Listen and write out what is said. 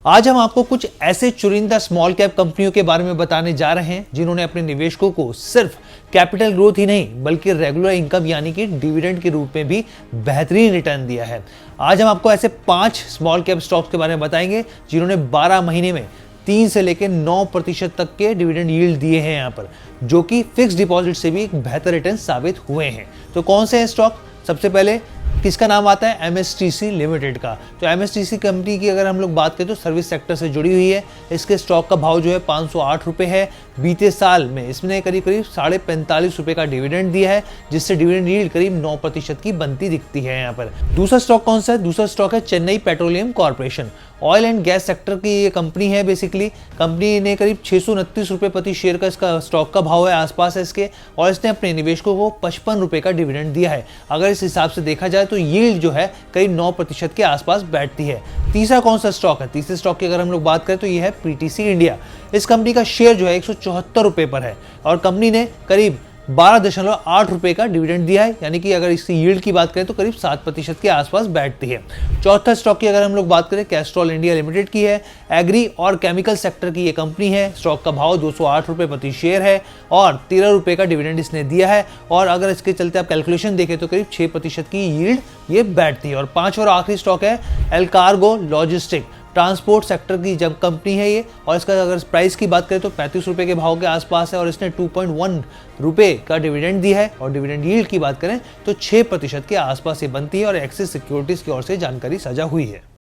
आज हम आपको कुछ ऐसे चुनिंदा स्मॉल कैप कंपनियों के बारे में बताने जा रहे हैं जिन्होंने अपने निवेशकों को सिर्फ कैपिटल ग्रोथ ही नहीं बल्कि रेगुलर इनकम यानी कि डिविडेंड के रूप में भी बेहतरीन रिटर्न दिया है। आज हम आपको ऐसे 5 स्मॉल कैप स्टॉक्स के बारे में बताएंगे जिन्होंने 12 महीने में 3 से लेकर 9% तक के डिविडेंड यील्ड दिए हैं यहाँ पर, जो कि फिक्स डिपॉजिट से भी एक बेहतर रिटर्न साबित हुए हैं। तो कौन से हैं स्टॉक? सबसे पहले किसका नाम आता है? एमएसटीसी लिमिटेड का। तो एमएसटीसी कंपनी की अगर हम लोग बात करें तो सर्विस सेक्टर से जुड़ी हुई है। इसके स्टॉक का भाव जो है 508 रुपये है। बीते साल में इसने करीब 45.5 रुपये का डिविडेंड दिया है, जिससे डिविडेंड यील्ड करीब 9% की बनती दिखती है यहाँ पर। दूसरा स्टॉक कौन सा है? दूसरा स्टॉक है Chennai petroleum corporation. Oil and gas sector की ये कंपनी है। बेसिकली कंपनी ने करीब 629 रुपये प्रति शेयर का इसका स्टॉक का भाव है, आसपास है इसके, और इसने अपने निवेशकों को 55 रुपये का डिविडेंड दिया है। अगर इस हिसाब से देखा जाए तो यील्ड जो है करीब 9% के आसपास बैठती है। तीसरा कौन सा स्टॉक है? तीसरे स्टॉक की अगर हम लोग बात करें तो ये है पीटीसी इंडिया। इस कंपनी का शेयर जो है 174 रुपये पर है और कंपनी ने करीब 12.8 रुपये का डिविडेंड दिया है, यानी कि अगर इसकी यील्ड की बात करें तो करीब 7% के आसपास बैठती है। चौथा स्टॉक की अगर हम लोग बात करें कैस्ट्रॉल इंडिया लिमिटेड की है। एग्री और केमिकल सेक्टर की ये कंपनी है। स्टॉक का भाव 208 रुपये प्रति शेयर है और 13 रुपये का डिविडेंड इसने दिया है, और अगर इसके चलते आप कैलकुलेशन देखें तो करीब 6% की यील्ड ये बैठती है। और पांचवा और आखिरी स्टॉक है L cargo logistic. Transport sector की जब कंपनी है ये, और इसका अगर प्राइस की बात करें तो 35 रुपये के भाव के आसपास है, और इसने 2.1 रुपये का डिविडेंड दिया है। और डिविडेंड यील्ड की बात करें तो 6% के आसपास ये बनती है, और एक्सिस सिक्योरिटीज की ओर से जानकारी साझा हुई है।